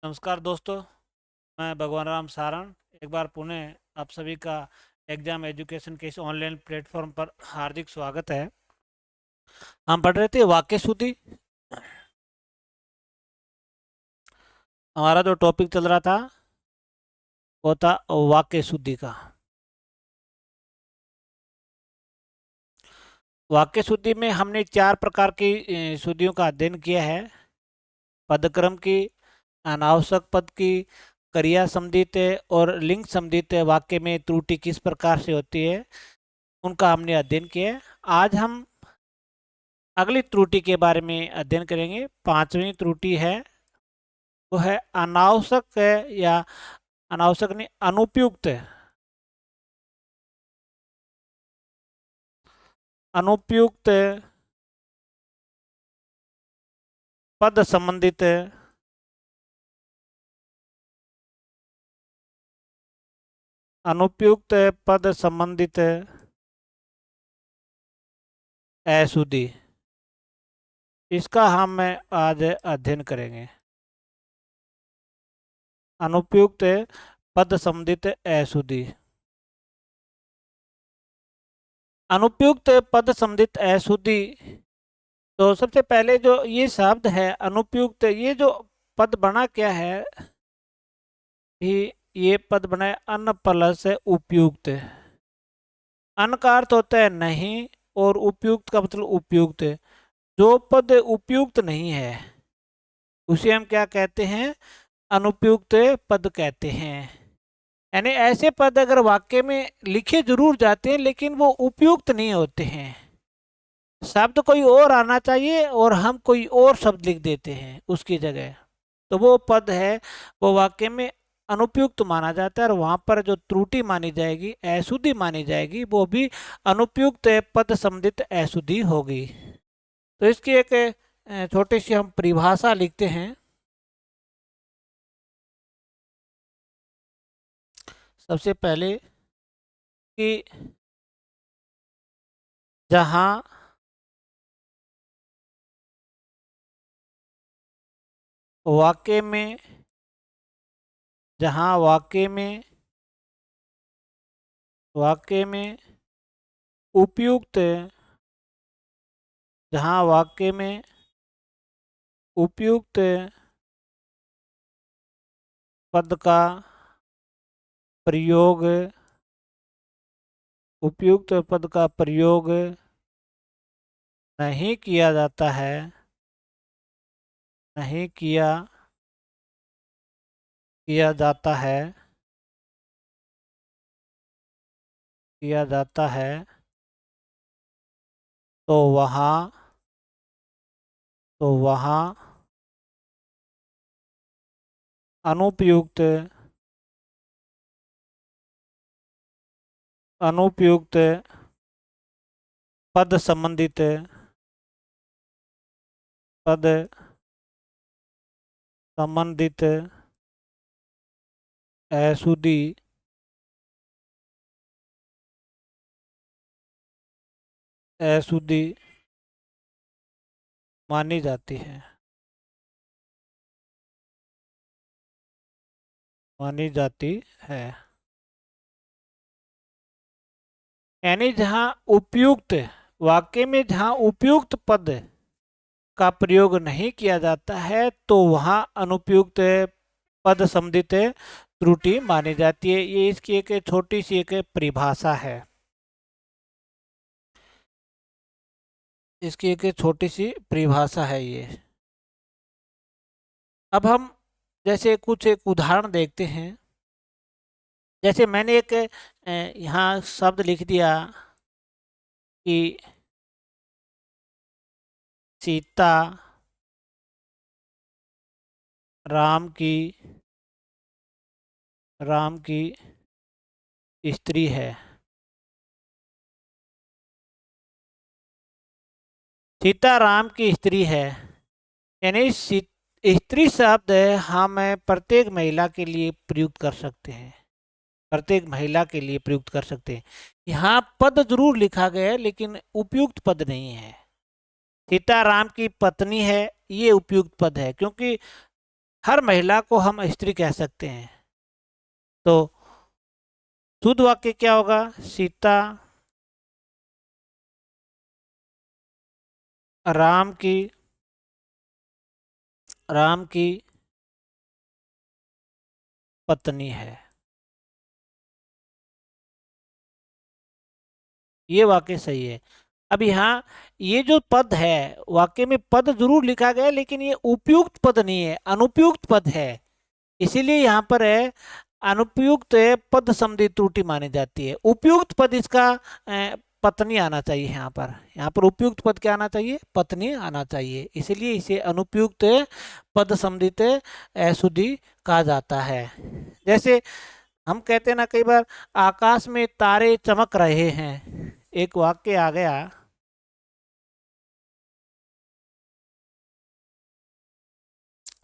नमस्कार दोस्तों। मैं भगवान राम सारण एक बार पुनः आप सभी का एग्जाम एजुकेशन के इस ऑनलाइन प्लेटफॉर्म पर हार्दिक स्वागत है। हम पढ़ रहे थे वाक्य शुद्धि। हमारा जो टॉपिक चल रहा था वो था वाक्य शुद्धि का। वाक्य शुद्धि में हमने 4 प्रकार की शुद्धियों का अध्ययन किया है। पदक्रम की, अनावश्यक पद की, क्रिया संबंधित और लिंग संबंधित वाक्य में त्रुटि किस प्रकार से होती है उनका हमने अध्ययन किया है। आज हम अगली त्रुटि के बारे में अध्ययन करेंगे। 5वीं त्रुटि है वो है अनावश्यक है या अनावश्यक नहीं, अनुपयुक्त है। अनुपयुक्त पद संबंधित अनुपयुक्त पद संबंधित अशुद्धि, इसका हम आज अध्ययन करेंगे। अनुपयुक्त पद संबंधित अशुद्धि। अनुपयुक्त पद संबंधित अशुद्धि, तो सबसे पहले जो ये शब्द है अनुपयुक्त, ये जो पद बना क्या है कि ये पद बना है अन प्लस उपयुक्त। अन का अर्थ होता है नहीं और उपयुक्त का मतलब उपयुक्त। जो पद उपयुक्त नहीं है उसे हम क्या कहते हैं? अनुपयुक्त पद कहते हैं। यानी ऐसे पद अगर वाक्य में लिखे जरूर जाते हैं लेकिन वो उपयुक्त नहीं होते हैं। शब्द कोई और आना चाहिए और हम कोई और शब्द लिख देते हैं उसकी जगह, तो वो पद है वो वाक्य में अनुपयुक्त माना जाता है और वहां पर जो त्रुटि मानी जाएगी, अशुद्धि मानी जाएगी, वो भी अनुपयुक्त पद संबंधित अशुद्धि होगी। तो इसकी एक छोटी सी हम परिभाषा लिखते हैं। सबसे पहले कि जहां वाक्य में जहां वाक्य में उपयुक्त जहां वाक्य में उपयुक्त पद का प्रयोग उपयुक्त पद का प्रयोग नहीं किया जाता है, नहीं किया जाता है, किया जाता है, तो वहाँ अनुपयुक्त अनुपयुक्त पद संबंधित अशुद्धि अशुद्धि मानी जाती है, मानी जाती है। यानी जहाँ उपयुक्त वाक्य में जहाँ उपयुक्त पद का प्रयोग नहीं किया जाता है तो वहाँ अनुपयुक्त पद संबंधित त्रुटि मानी जाती है। ये इसकी एक छोटी सी एक परिभाषा है, इसकी एक छोटी सी परिभाषा है ये। अब हम जैसे कुछ एक उदाहरण देखते हैं। जैसे मैंने एक यहाँ शब्द लिख दिया कि सीता राम की स्त्री है। सीता राम की स्त्री है, यानी स्त्री शब्द हम प्रत्येक महिला के लिए प्रयुक्त कर सकते हैं, प्रत्येक महिला के लिए प्रयुक्त कर सकते हैं। यहाँ पद जरूर लिखा गया है लेकिन उपयुक्त पद नहीं है। सीता राम की पत्नी है, ये उपयुक्त पद है क्योंकि हर महिला को हम स्त्री कह सकते हैं। तो शुद्ध वाक्य क्या होगा? सीता राम की राम की पत्नी है। ये वाक्य सही है। अब यहाँ ये जो पद है, वाक्य में पद जरूर लिखा गया है, लेकिन ये उपयुक्त पद नहीं है, अनुपयुक्त पद है। इसीलिए यहाँ पर है अनुपयुक्त पद संधि त्रुटि मानी जाती है। उपयुक्त पद इसका पत्नी आना चाहिए। यहाँ पर उपयुक्त पद क्या आना चाहिए? पत्नी आना चाहिए। इसलिए इसे अनुपयुक्त पद संधित शुद्धि कहा जाता है। जैसे हम कहते हैं ना कई बार, आकाश में तारे चमक रहे हैं। एक वाक्य आ गया,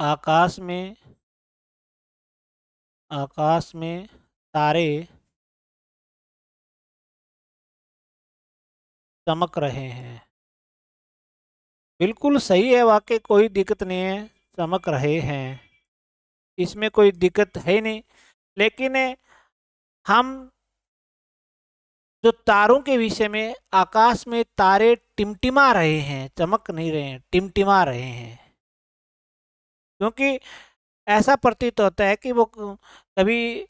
आकाश में आकाश में तारे चमक रहे हैं। बिल्कुल सही है वाक्य, कोई दिक्कत नहीं है, चमक रहे हैं, इसमें कोई दिक्कत है नहीं। लेकिन हम जो तारों के विषय में, आकाश में तारे टिमटिमा रहे हैं, चमक नहीं रहे हैं, टिमटिमा रहे हैं। क्योंकि ऐसा प्रतीत होता है कि वो कभी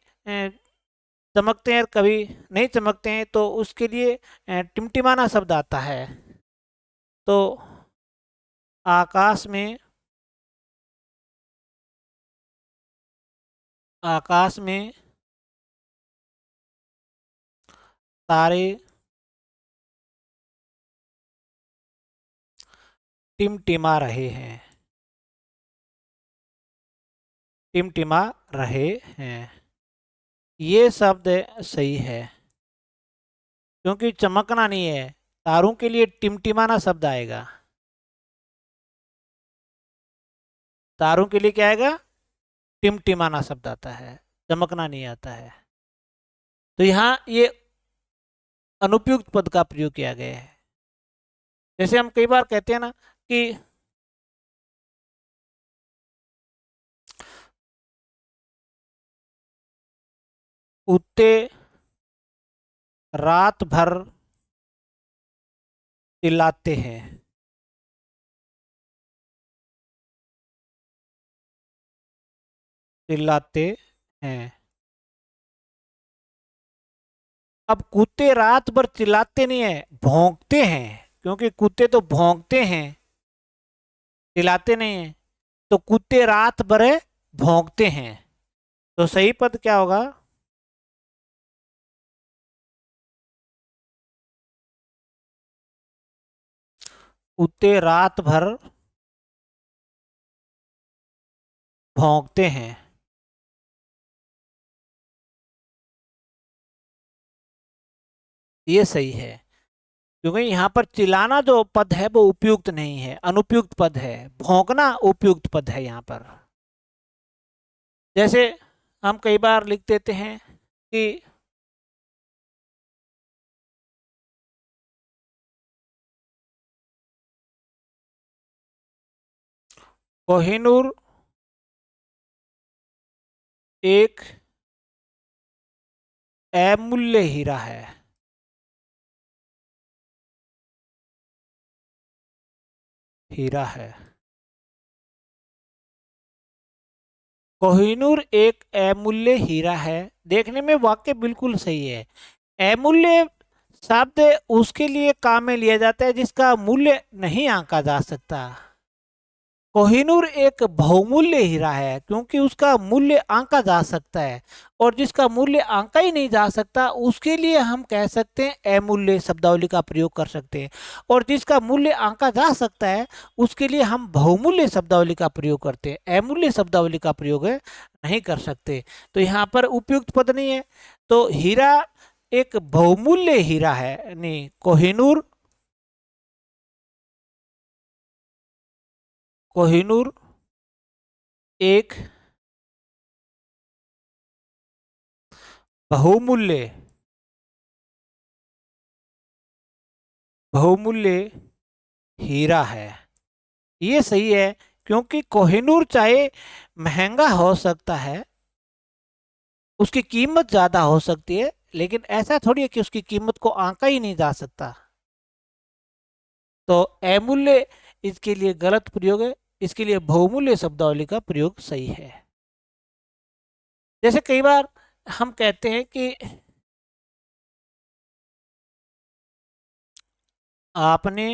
चमकते हैं, कभी नहीं चमकते हैं, तो उसके लिए टिमटिमाना शब्द आता है। तो आकाश में आकाश में तारे टिमटिमा रहे हैं, टिमटिमा रहे हैं। ये शब्द सही है, क्योंकि चमकना नहीं है, तारों के लिए टिमटिमाना शब्द आएगा। तारों के लिए क्या आएगा? टिमटिमाना शब्द आता है, चमकना नहीं आता है। तो यहाँ ये अनुपयुक्त पद का प्रयोग किया गया है। जैसे हम कई बार कहते हैं ना कि कुत्ते रात भर चिल्लाते हैं। चिल्लाते हैं। अब कुत्ते रात भर चिल्लाते नहीं है, भौंकते हैं। क्योंकि कुत्ते तो भौंकते हैं, चिल्लाते नहीं है। तो कुत्ते रात भर भौंकते हैं। तो सही पद क्या होगा? कुत्ते रात भर भौंकते हैं। ये सही है, क्योंकि यहाँ पर चिल्लाना जो पद है वो उपयुक्त नहीं है, अनुपयुक्त पद है। भौंकना उपयुक्त पद है यहाँ पर। जैसे हम कई बार लिख देते हैं कि कोहिनूर एक अमूल्य हीरा है। हीरा है। कोहिनूर एक अमूल्य हीरा है। देखने में वाक्य बिल्कुल सही है। अमूल्य शब्द उसके लिए काम में लिया जाता है जिसका मूल्य नहीं आंका जा सकता। कोहिनूर एक बहुमूल्य हीरा है, क्योंकि उसका मूल्य आंका जा सकता है। और जिसका मूल्य आंका ही नहीं जा सकता, उसके लिए हम कह सकते हैं अमूल्य शब्दावली का प्रयोग कर सकते हैं। और जिसका मूल्य आंका जा सकता है, उसके लिए हम बहुमूल्य शब्दावली का प्रयोग करते हैं, अमूल्य शब्दावली का प्रयोग नहीं कर सकते। तो यहाँ पर उपयुक्त पद नहीं है। तो हीरा एक बहुमूल्य हीरा है, यानी कोहिनूर एक बहुमूल्य बहुमूल्य हीरा है। ये सही है, क्योंकि कोहिनूर चाहे महंगा हो सकता है, उसकी कीमत ज्यादा हो सकती है, लेकिन ऐसा थोड़ी है कि उसकी कीमत को आंका ही नहीं जा सकता। तो अमूल्य इसके लिए गलत प्रयोग है, इसके लिए बहुमूल्य शब्दावली का प्रयोग सही है। जैसे कई बार हम कहते हैं कि आपने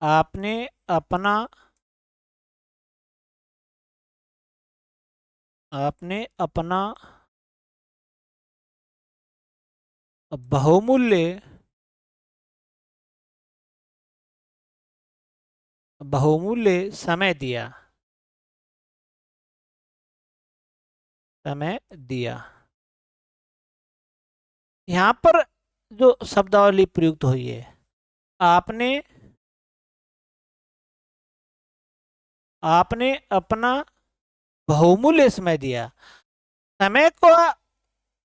आपने अपना आपने अपना बहुमूल्य बहुमूल्य समय दिया, समय दिया। यहाँ पर जो शब्दावली प्रयुक्त हुई है, आपने आपने अपना बहुमूल्य समय दिया। समय को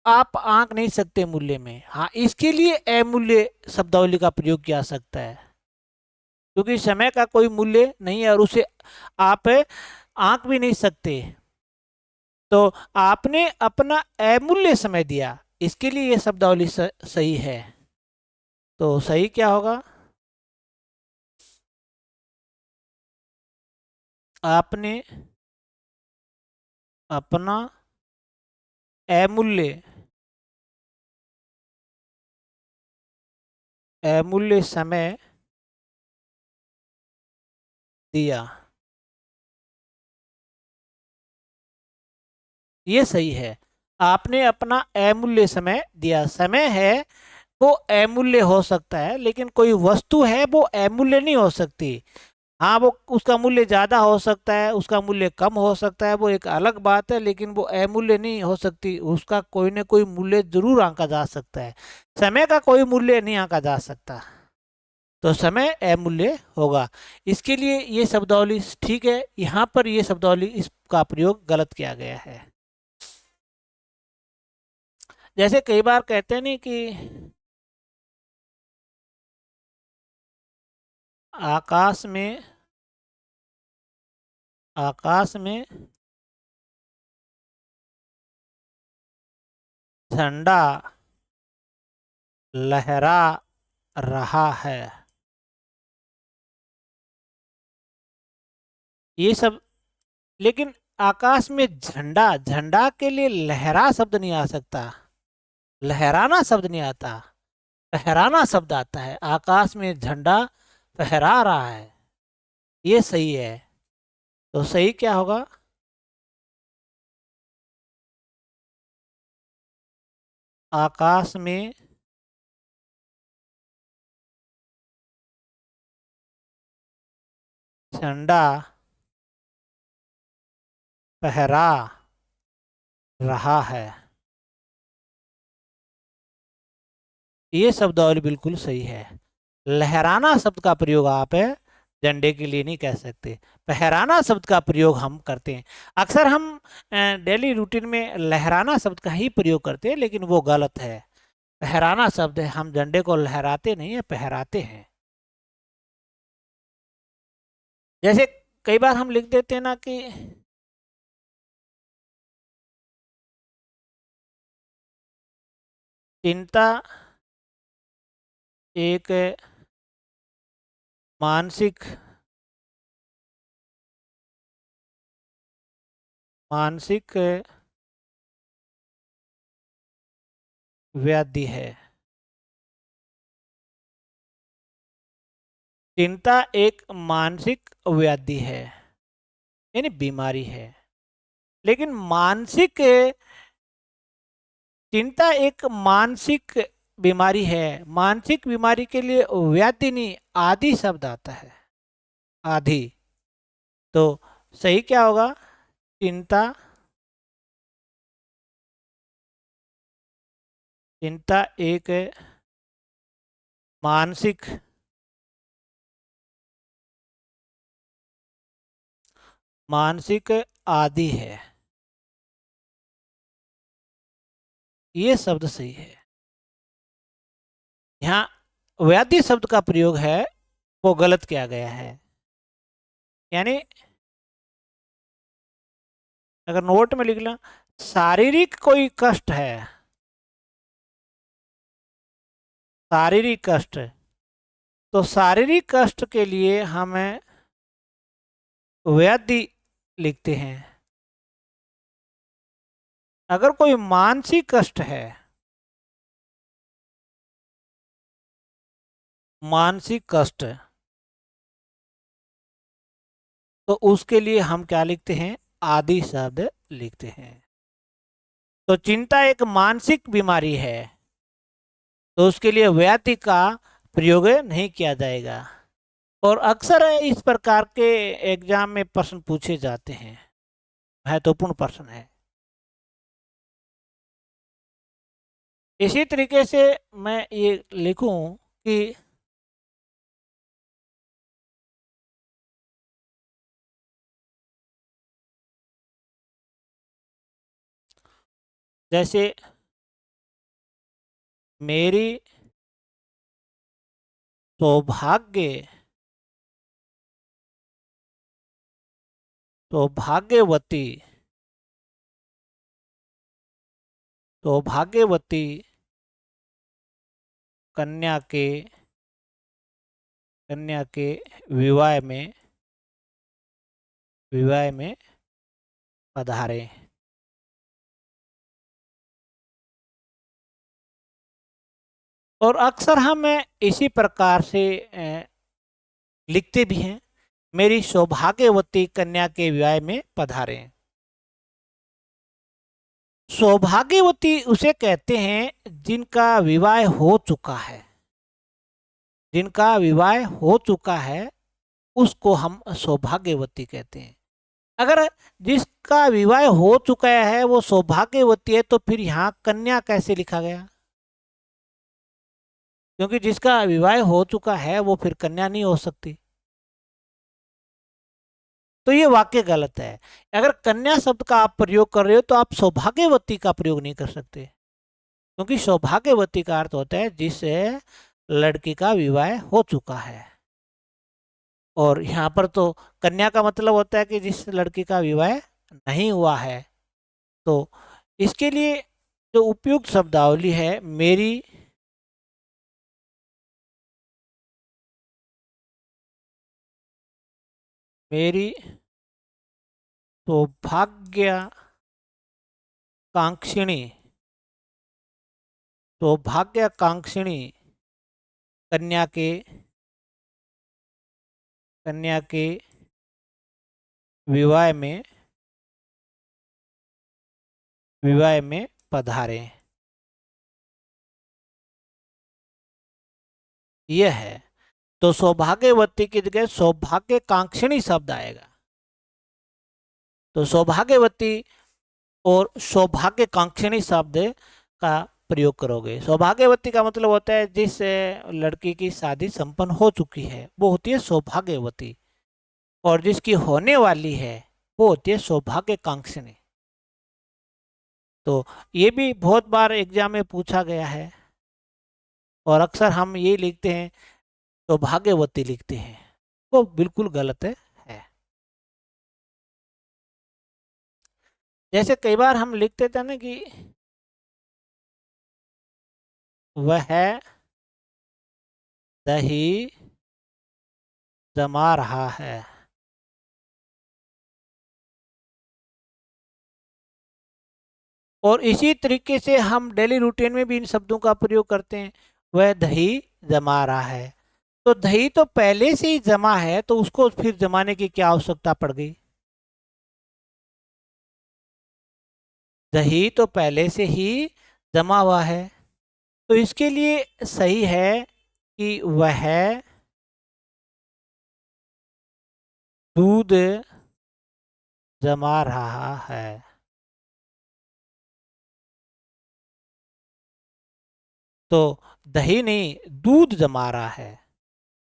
आप आंक नहीं सकते मूल्य में, हाँ इसके लिए अमूल्य शब्दावली का प्रयोग किया जा सकता है, क्योंकि समय का कोई मूल्य नहीं है और उसे आप आंक भी नहीं सकते। तो आपने अपना अमूल्य समय दिया, इसके लिए यह शब्दावली सही है। तो सही क्या होगा? आपने अपना अमूल्य अमूल्य समय दिया, ये सही है। आपने अपना अमूल्य समय दिया। समय है वो अमूल्य हो सकता है, लेकिन कोई वस्तु है वो अमूल्य नहीं हो सकती। हाँ वो उसका मूल्य ज़्यादा हो सकता है, उसका मूल्य कम हो सकता है, वो एक अलग बात है, लेकिन वो अमूल्य नहीं हो सकती। उसका कोई ना कोई मूल्य जरूर आंका जा सकता है। समय का कोई मूल्य नहीं आंका जा सकता, तो समय अमूल्य होगा। इसके लिए ये शब्दावली ठीक है, यहाँ पर ये शब्दावली इसका प्रयोग गलत किया गया है। जैसे कई बार कहते हैं नहीं कि आकाश में आकाश में झंडा लहरा रहा है, ये सब। लेकिन आकाश में झंडा, झंडा के लिए लहरा शब्द नहीं आ सकता, लहराना शब्द नहीं आता, फहराना शब्द आता है। आकाश में झंडा फहरा रहा है, ये सही है। तो सही क्या होगा? आकाश में झंडा फहरा रहा है, ये शब्दावली बिल्कुल सही है। लहराना शब्द का प्रयोग आप झंडे के लिए नहीं कह सकते, फहराना शब्द का प्रयोग हम करते हैं। अक्सर हम डेली रूटीन में लहराना शब्द का ही प्रयोग करते हैं, लेकिन वो गलत है। फहराना शब्द है, हम झंडे को लहराते नहीं है, फहराते हैं। जैसे कई बार हम लिख देते हैं ना कि चिंता एक मानसिक मानसिक व्याधि है। चिंता एक मानसिक व्याधि है, यानी बीमारी है। लेकिन मानसिक चिंता एक मानसिक बीमारी है। मानसिक बीमारी के लिए व्याधि नहीं, आदि शब्द आता है, आदि। तो सही क्या होगा? चिंता चिंता एक मानसिक मानसिक आदि है, ये शब्द सही है। यहाँ व्याधि शब्द का प्रयोग है, वो गलत किया गया है। यानी अगर नोट में लिख लें शारीरिक कोई कष्ट है, शारीरिक कष्ट, तो शारीरिक कष्ट के लिए हमें व्याधि लिखते हैं। अगर कोई मानसिक कष्ट है, मानसिक कष्ट, तो उसके लिए हम क्या लिखते हैं, आदि शब्द लिखते हैं। तो चिंता एक मानसिक बीमारी है, तो उसके लिए व्याधि का प्रयोग नहीं किया जाएगा। और अक्सर इस प्रकार के एग्जाम में प्रश्न पूछे जाते हैं, महत्वपूर्ण प्रश्न है। इसी तरीके से मैं ये लिखूं कि जैसे मेरी सौभाग्य, सौभाग्यवती, सौभाग्यवती कन्या के, कन्या के विवाह में, विवाह में पधारे। और अक्सर हम इसी प्रकार से लिखते भी हैं, मेरी सौभाग्यवती कन्या के विवाह में पधारे। सौभाग्यवती उसे कहते हैं जिनका विवाह हो चुका है, जिनका विवाह हो चुका है उसको हम सौभाग्यवती कहते हैं। अगर जिसका विवाह हो चुका है वो सौभाग्यवती है, तो फिर यहाँ कन्या कैसे लिखा गया? क्योंकि जिसका विवाह हो चुका है वो फिर कन्या नहीं हो सकती, तो ये वाक्य गलत है। अगर कन्या शब्द का आप प्रयोग कर रहे हो तो आप सौभाग्यवती का प्रयोग नहीं कर सकते, क्योंकि सौभाग्यवती का अर्थ होता है जिस लड़की का विवाह हो चुका है। और यहाँ पर तो कन्या का मतलब होता है कि जिस लड़की का विवाह नहीं हुआ है। तो इसके लिए जो उपयुक्त शब्दावली है, मेरी मेरी सौभाग्य कांक्षिणी, सौभाग्य कांक्षिणी कन्या के, कन्या के विवाह में, विवाह में पधारे, यह है। तो सौभाग्यवती की जगह सौभाग्य कांक्षिणी शब्द आएगा। तो सौभाग्यवती और सौभाग्य कांक्षिणी शब्द का प्रयोग करोगे। सौभाग्यवती का मतलब होता है जिस लड़की की शादी संपन्न हो चुकी है वो होती है सौभाग्यवती, और जिसकी होने वाली है वो होती है सौभाग्य कांक्षिणी। तो ये भी बहुत बार एग्जाम में पूछा गया है, और अक्सर हम ये लिखते हैं सौभाग्यवती लिखते हैं, वो बिल्कुल गलत है। जैसे कई बार हम लिखते थे ना कि वह दही जमा रहा है, और इसी तरीके से हम डेली रूटीन में भी इन शब्दों का प्रयोग करते हैं, वह दही जमा रहा है। तो दही तो पहले से ही जमा है, तो उसको फिर जमाने की क्या आवश्यकता पड़ गई? दही तो पहले से ही जमा हुआ है, तो इसके लिए सही है कि वह दूध जमा रहा है। तो दही नहीं, दूध जमा रहा है।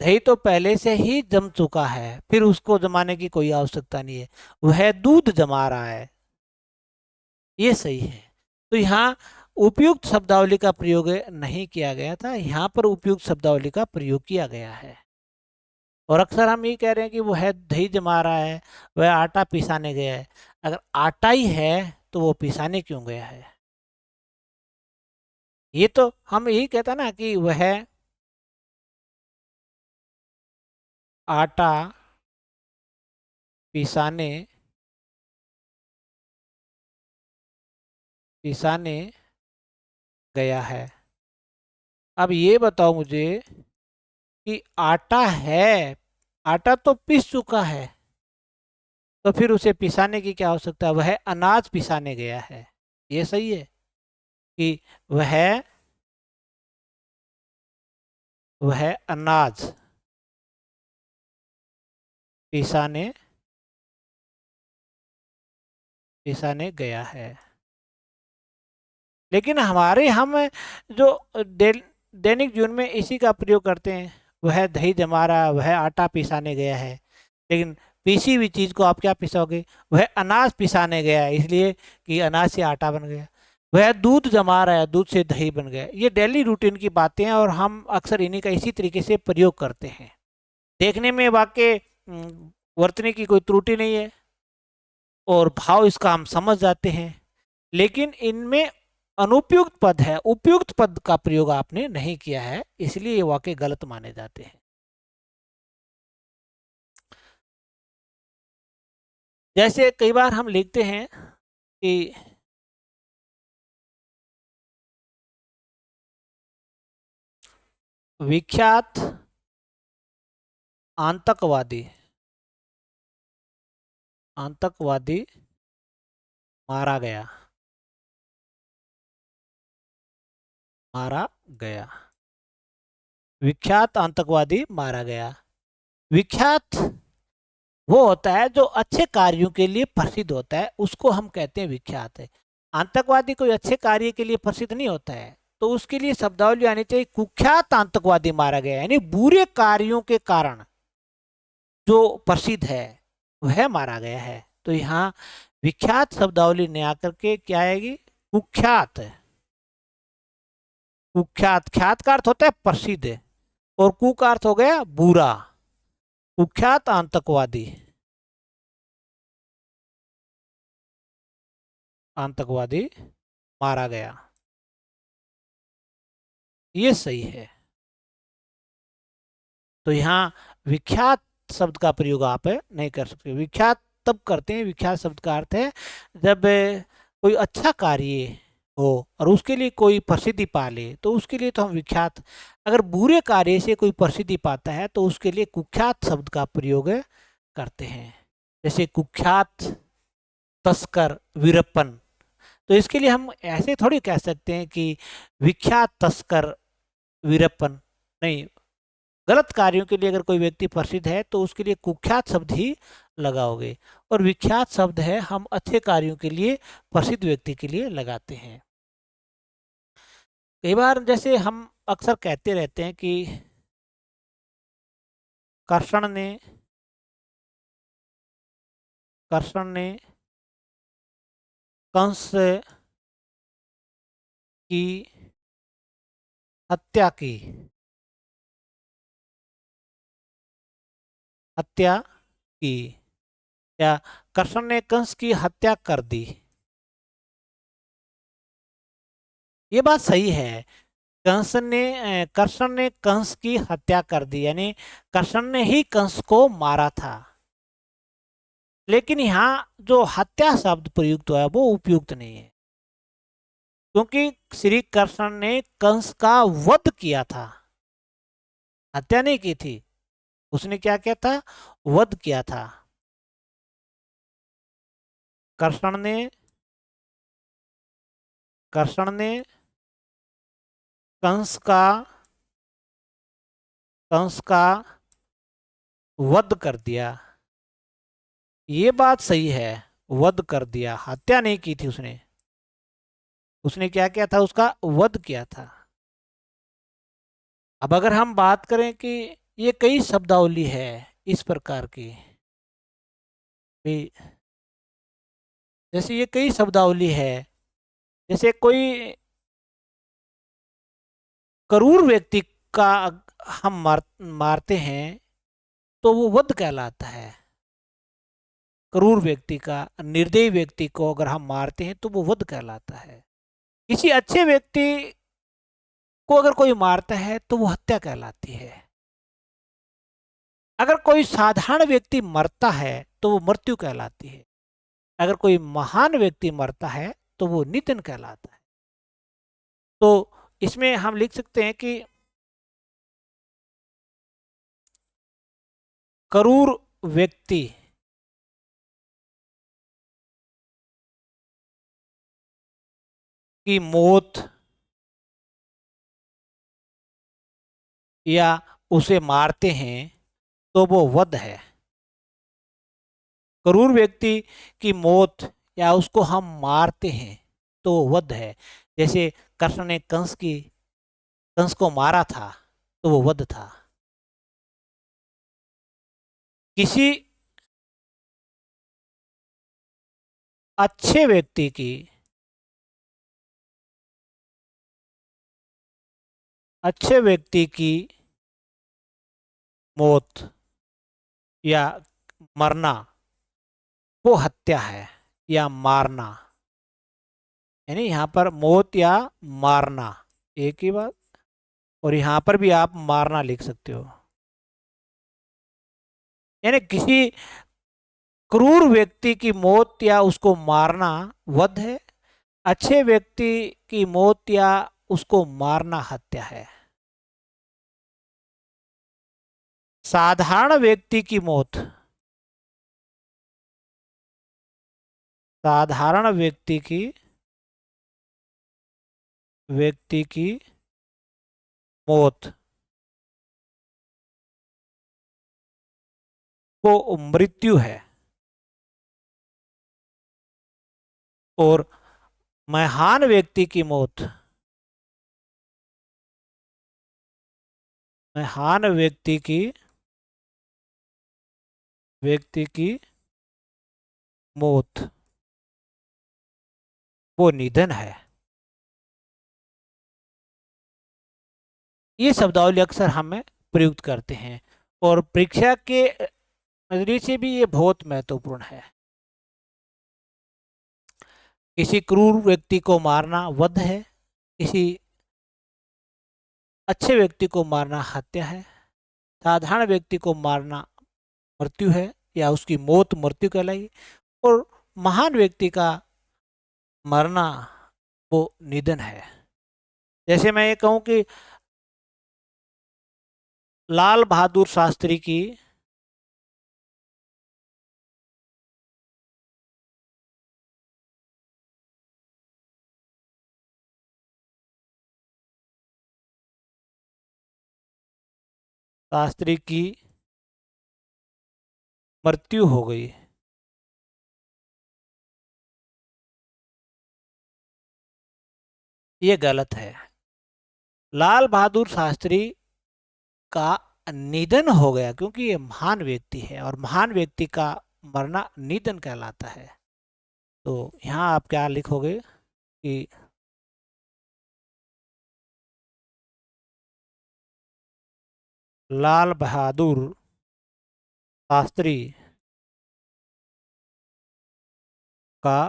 दही तो पहले से ही जम चुका है, फिर उसको जमाने की कोई आवश्यकता नहीं है, वह दूध जमा रहा है, ये सही है। तो यहाँ उपयुक्त शब्दावली का प्रयोग नहीं किया गया था, यहाँ पर उपयुक्त शब्दावली का प्रयोग किया गया है। और अक्सर हम ये कह रहे हैं कि वो है दही जमा रहा है, वह आटा पिसाने गया है। अगर आटा ही है तो वो पिसाने क्यों गया है? ये तो हम यही कहता ना कि वह आटा पिसाने पिसाने गया है। अब ये बताओ मुझे कि आटा है, आटा तो पिस चुका है, तो फिर उसे पिसाने की क्या आवश्यकता है? वह अनाज पिसाने गया है, ये सही है कि वह वह अनाज पिसाने पिसाने गया है। लेकिन हमारे हम जो दैनिक जीवन में इसी का प्रयोग करते हैं, वह दही जमा रहा, वह आटा पिसाने गया है। लेकिन पीसी हुई चीज को आप क्या पिसोगे? वह अनाज पिसाने गया है, इसलिए कि अनाज से आटा बन गया। वह दूध जमा रहा है, दूध से दही बन गया। ये डेली रूटीन की बातें हैं और हम अक्सर इन्हीं का इसी तरीके से प्रयोग करते हैं। देखने में वाक्य वर्तने की कोई त्रुटि नहीं है और भाव इसका हम समझ जाते हैं, लेकिन इनमें अनुपयुक्त पद है, उपयुक्त पद का प्रयोग आपने नहीं किया है, इसलिए ये वाक्य गलत माने जाते हैं। जैसे कई बार हम लिखते हैं कि विख्यात आतंकवादी आतंकवादी मारा गया, मारा गया। विख्यात आतंकवादी मारा गया। विख्यात वो होता है जो अच्छे कार्यों के लिए प्रसिद्ध होता है, उसको हम कहते हैं विख्यात है। आतंकवादी कोई अच्छे कार्य के लिए प्रसिद्ध नहीं होता है, तो उसके लिए शब्दावली आनी चाहिए कुख्यात आतंकवादी मारा गया, यानी बुरे कार्यों के कारण जो प्रसिद्ध है वह मारा गया है। तो यहाँ विख्यात शब्दावली ने आकर के क्या आएगी? कुख्यात। कुख्यात, ख्यात का अर्थ होता है प्रसिद्ध, और कु का अर्थ हो गया बुरा। कुख्यात आतंकवादी, आतंकवादी मारा गया, ये सही है। तो यहाँ विख्यात शब्द का प्रयोग आप नहीं कर सकते। विख्यात तब करते हैं, विख्यात शब्द का अर्थ है जब कोई अच्छा कार्य हो और उसके लिए कोई प्रसिद्धि पा ले, तो उसके लिए तो हम विख्यात। अगर बुरे कार्य से कोई प्रसिद्धि पाता है तो उसके लिए कुख्यात शब्द का प्रयोग करते हैं। जैसे कुख्यात तस्कर वीरप्पन, तो इसके लिए हम ऐसे थोड़ी कह सकते हैं कि विख्यात तस्कर वीरप्पन, नहीं। गलत कार्यों के लिए अगर कोई व्यक्ति प्रसिद्ध है तो उसके लिए कुख्यात शब्द ही लगाओगे, और विख्यात शब्द है हम अच्छे कार्यों के लिए प्रसिद्ध व्यक्ति के लिए लगाते हैं। कई बार जैसे हम अक्सर कहते रहते हैं कि कर्षण ने कर्षण ने कंस की हत्या की, हत्या की, या कर्षण ने कंस की हत्या कर दी। ये बात सही है, कर्षण ने कंस की हत्या कर दी, यानी कर्षण ने ही कंस को मारा था। लेकिन यहाँ जो हत्या शब्द प्रयुक्त हुआ है वो उपयुक्त नहीं है, क्योंकि श्री कृष्ण ने कंस का वध किया था, हत्या नहीं की थी। उसने क्या किया था? वध किया था। कृष्ण ने कृष्ण ने कंस का कंस का वध कर दिया, ये बात सही है। वध कर दिया, हत्या नहीं की थी उसने। उसने क्या किया था? उसका वध किया था। अब अगर हम बात करें कि ये कई शब्दावली है इस प्रकार की भी, जैसे ये कई शब्दावली है, जैसे कोई क्रूर व्यक्ति का हम मारते हैं तो वो वध कहलाता है। क्रूर व्यक्ति का, निर्दयी व्यक्ति को अगर हम मारते हैं तो वो वध कहलाता है। किसी अच्छे व्यक्ति को अगर कोई मारता है तो वो हत्या कहलाती है। अगर कोई साधारण व्यक्ति मरता है तो वो मृत्यु कहलाती है। अगर कोई महान व्यक्ति मरता है तो वो निधन कहलाता है। तो इसमें हम लिख सकते हैं कि क्रूर व्यक्ति की मौत या उसे मारते हैं तो वो वध है। क्रूर व्यक्ति की मौत या उसको हम मारते हैं तो वो वध है। जैसे कृष्ण ने कंस को मारा था तो वो वध था। किसी अच्छे व्यक्ति की अच्छे व्यक्ति की मौत या मरना वो हत्या है या मारना। यानी यहाँ पर मौत या मारना एक ही बात। और यहाँ पर भी आप मारना लिख सकते हो। यानी किसी क्रूर व्यक्ति की मौत या उसको मारना वध है। अच्छे व्यक्ति की मौत या उसको मारना हत्या है। साधारण व्यक्ति की मौत, साधारण व्यक्ति की मौत वो मृत्यु है। और महान व्यक्ति की मौत, महान व्यक्ति की मौत वो निधन है। ये शब्दावली अक्सर हमें प्रयुक्त करते हैं और परीक्षा के नजरिए से भी ये बहुत महत्वपूर्ण है। किसी क्रूर व्यक्ति को मारना वध है। किसी अच्छे व्यक्ति को मारना हत्या है। साधारण व्यक्ति को मारना मृत्यु है या उसकी मौत मृत्यु कहलाई। और महान व्यक्ति का मरना वो निधन है। जैसे मैं ये कहूँ कि लाल बहादुर शास्त्री की मृत्यु हो गई, ये गलत है। लाल बहादुर शास्त्री का निधन हो गया क्योंकि ये महान व्यक्ति है और महान व्यक्ति का मरना निधन कहलाता है। तो यहाँ आप क्या लिखोगे कि लाल बहादुर शास्त्री का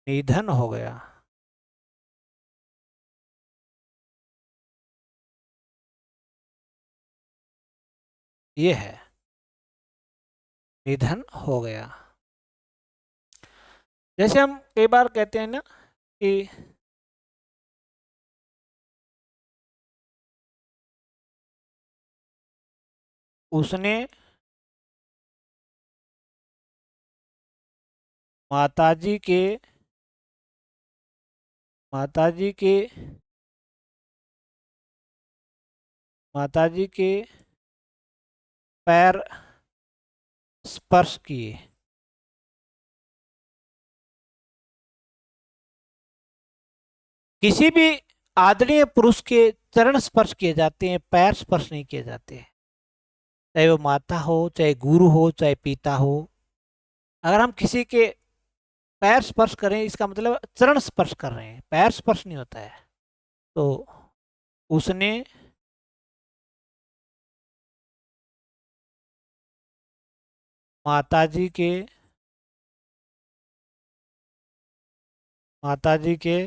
निधन हो गया। ये है, निधन हो गया। जैसे हम कई बार कहते हैं ना कि उसने माताजी के माताजी के माताजी के पैर स्पर्श किए। किसी भी आदरणीय पुरुष के चरण स्पर्श किए जाते हैं, पैर स्पर्श नहीं किए जाते हैं। चाहे वो माता हो, चाहे गुरु हो, चाहे पिता हो। अगर हम किसी के पैर स्पर्श करें इसका मतलब चरण स्पर्श कर रहे हैं, पैर स्पर्श नहीं होता है। तो उसने माताजी के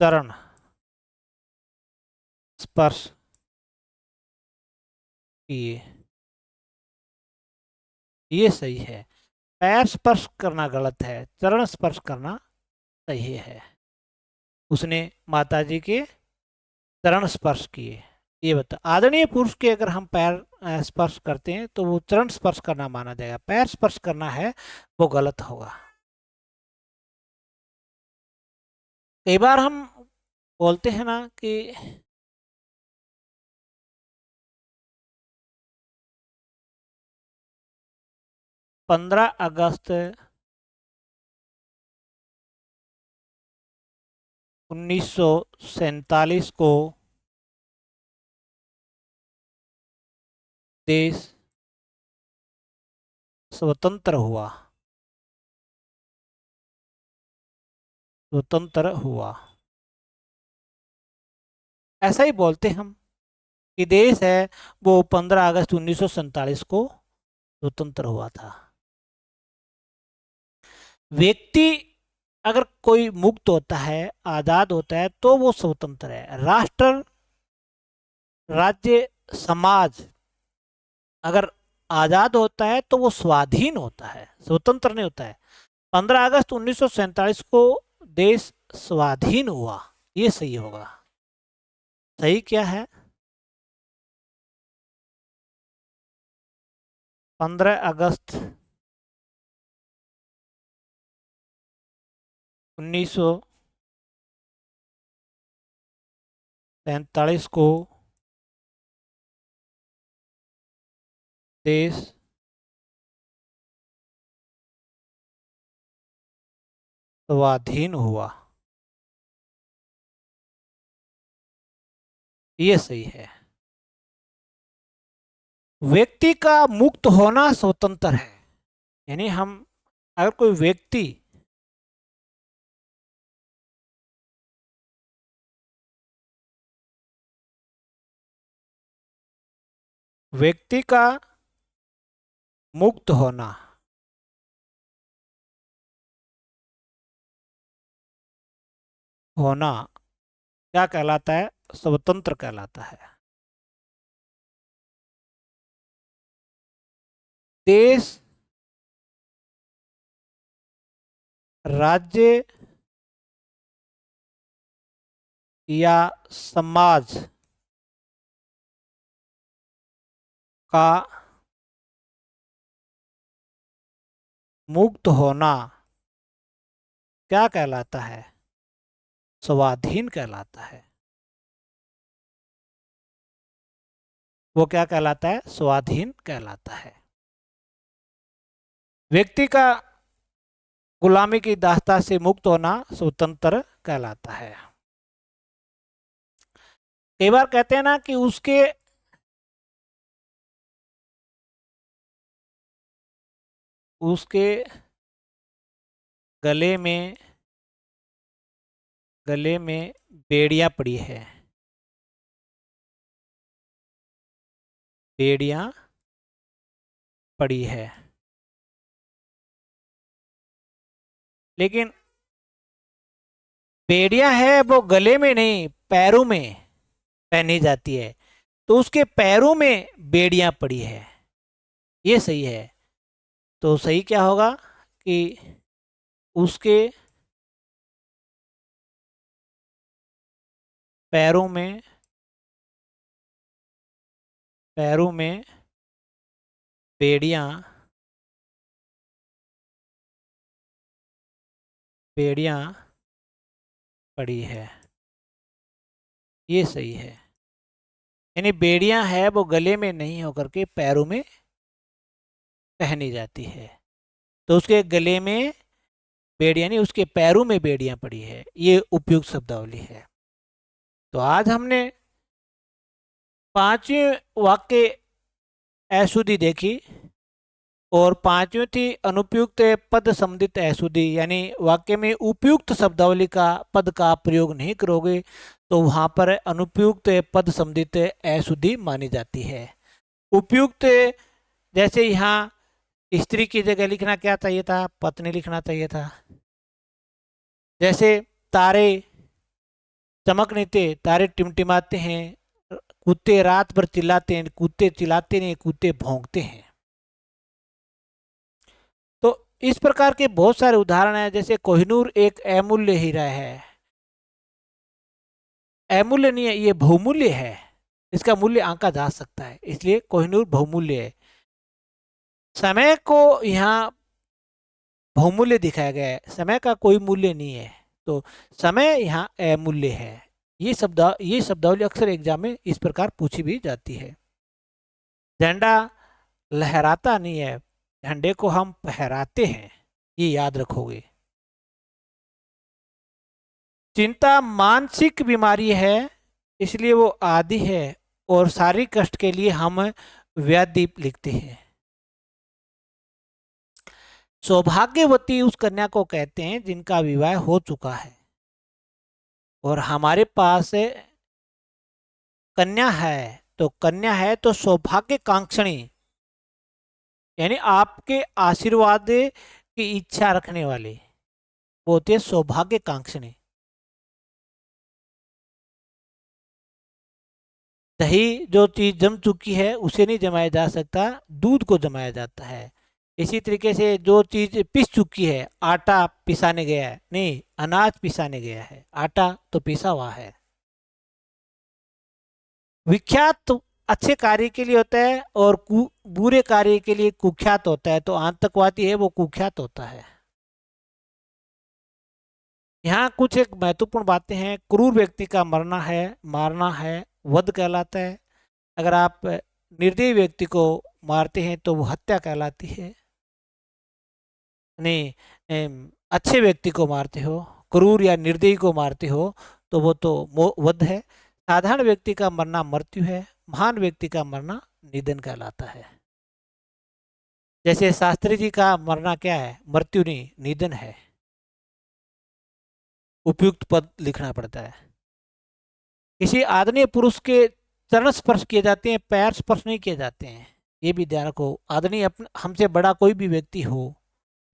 चरण स्पर्श किए, ये सही है। पैर स्पर्श करना गलत है, चरण स्पर्श करना सही है। उसने माताजी के चरण स्पर्श किए। ये बता, आदरणीय पुरुष के अगर हम पैर स्पर्श करते हैं तो वो चरण स्पर्श करना माना जाएगा, पैर स्पर्श करना है वो गलत होगा। कई बार हम बोलते हैं ना कि 15 अगस्त 1947 को देश स्वतंत्र हुआ, स्वतंत्र हुआ, ऐसा ही बोलते हम कि देश है वो 15 अगस्त 1947 को स्वतंत्र हुआ था। व्यक्ति अगर कोई मुक्त होता है, आजाद होता है, तो वो स्वतंत्र है। राष्ट्र, राज्य, समाज अगर आजाद होता है तो वो स्वाधीन होता है, स्वतंत्र नहीं होता है। 15 अगस्त 1947 को देश स्वाधीन हुआ, ये सही होगा। सही क्या है? 15 अगस्त 1947 को देश स्वाधीन हुआ, ये सही है। व्यक्ति का मुक्त होना स्वतंत्र है, यानी हम अगर कोई व्यक्ति का मुक्त होना होना क्या कहलाता है? स्वतंत्र कहलाता है। देश, राज्य या समाज का मुक्त होना क्या कहलाता है? स्वाधीन कहलाता है। वो क्या कहलाता है? स्वाधीन कहलाता है। व्यक्ति का गुलामी की दास्ता से मुक्त होना स्वतंत्र कहलाता है। कई बार कहते हैं ना कि उसके गले में बेड़ियां पड़ी है, बेड़ियां पड़ी है। लेकिन बेड़ियां है वो गले में नहीं, पैरों में पहनी जाती है, तो उसके पैरों में बेड़ियां पड़ी है, ये सही है। तो सही क्या होगा कि उसके पैरों में बेड़ियां पड़ी है, ये सही है। यानी बेड़ियां है वो गले में नहीं होकर के पैरों में पहनी जाती है, तो उसके गले में बेड़ियां नहीं, उसके पैरों में बेड़ियां पड़ी है, ये उपयुक्त शब्दावली है। तो आज हमने 5वें वाक्य अशुद्धि देखी और 5वीं थी अनुपयुक्त पद संबंधित अशुद्धि, यानी वाक्य में उपयुक्त शब्दावली का पद का प्रयोग नहीं करोगे तो वहां पर अनुपयुक्त पद संबंधित अशुद्धि मानी जाती है। उपयुक्त जैसे यहाँ स्त्री की जगह लिखना क्या चाहिए था, पत्नी लिखना चाहिए था। जैसे तारे चमक थे, तारे टिमटिमाते हैं, कुत्ते रात भर चिल्लाते हैं, कुत्ते चिल्लाते नहीं, कुत्ते भौंकते हैं। तो इस प्रकार के बहुत सारे उदाहरण हैं। जैसे कोहिनूर एक अमूल्य हीरा है, अमूल्य नहीं है, ये बहुमूल्य है, इसका मूल्य आंका जा सकता है, इसलिए कोहिनूर बहुमूल्य है। समय को यहाँ बहुमूल्य दिखाया गया है, समय का कोई मूल्य नहीं है, तो समय यहाँ अमूल्य है। ये शब्दावली अक्सर एग्जाम में इस प्रकार पूछी भी जाती है। झंडा लहराता नहीं है, झंडे को हम फहराते हैं, ये याद रखोगे। चिंता मानसिक बीमारी है, इसलिए वो आदि है, और शारीरिक कष्ट के लिए हम व्याधि लिखते हैं। सौभाग्यवती उस कन्या को कहते हैं जिनका विवाह हो चुका है, और हमारे पास कन्या है, तो कन्या है तो सौभाग्य कांक्षणी, यानी आपके आशीर्वाद की इच्छा रखने वाले, वो होते हैं सौभाग्य कांक्षणी। दही जो चीज जम चुकी है उसे नहीं जमाया जा सकता, दूध को जमाया जाता है। इसी तरीके से जो चीज पिस चुकी है, आटा पिसाने गया है, नहीं, अनाज पिसाने गया है, आटा तो पिसा हुआ है। विख्यात तो अच्छे कार्य के लिए होता है, और बुरे कार्य के लिए कुख्यात होता है, तो आतंकवादी है वो कुख्यात होता है। यहाँ कुछ एक महत्वपूर्ण बातें हैं। क्रूर व्यक्ति का मरना है, मारना है, वध कहलाता है। अगर आप निर्दयी व्यक्ति को मारते हैं तो वो हत्या कहलाती है। नहीं, अच्छे व्यक्ति को मारते हो, क्रूर या निर्दयी को मारते हो, तो वो तो वध है। साधारण व्यक्ति का मरना मृत्यु है, महान व्यक्ति का मरना निधन कहलाता है। जैसे शास्त्री जी का मरना क्या है, मृत्यु नहीं, निधन है। उपयुक्त पद लिखना पड़ता है। किसी आदरणीय पुरुष के चरण स्पर्श किए जाते हैं, पैर स्पर्श नहीं किए जाते हैं, ये भी ध्यान रखो। आदरणीय हमसे बड़ा कोई भी व्यक्ति हो,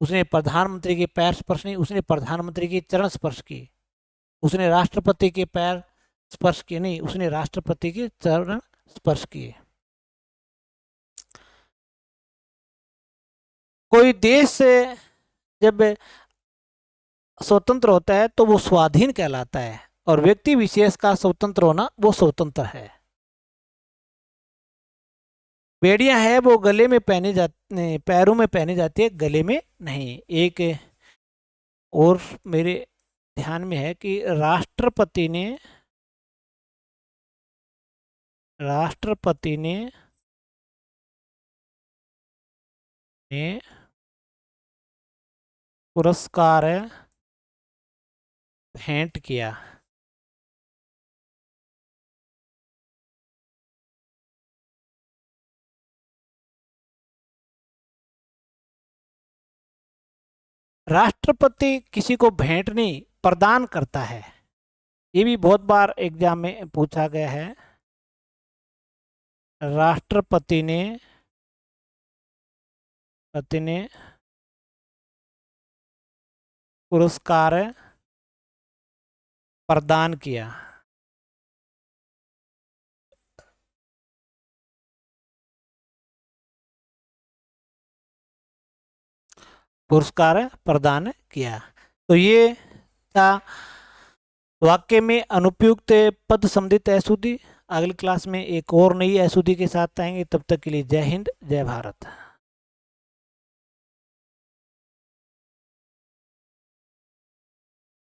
उसने प्रधानमंत्री के पैर स्पर्श नहीं, उसने प्रधानमंत्री के चरण स्पर्श किए। उसने राष्ट्रपति के पैर स्पर्श किए नहीं, उसने राष्ट्रपति के चरण स्पर्श किए। कोई देश जब स्वतंत्र होता है तो वो स्वाधीन कहलाता है, और व्यक्ति विशेष का स्वतंत्र होना वो स्वतंत्र है। बेड़ियां है वो गले में पहनी जाती, पैरों में पहनी जाती है, गले में नहीं। एक और मेरे ध्यान में है कि राष्ट्रपति ने पुरस्कार भेंट किया। राष्ट्रपति किसी को भेंट नहीं, प्रदान करता है। ये भी बहुत बार एग्जाम में पूछा गया है। राष्ट्रपति ने पुरस्कार प्रदान किया। पुरस्कार प्रदान किया। तो ये था वाक्य में अनुपयुक्त पद संबंधित अशुद्धि। अगली क्लास में एक और नई अशुद्धि के साथ आएंगे, तब तक के लिए जय हिंद, जय भारत।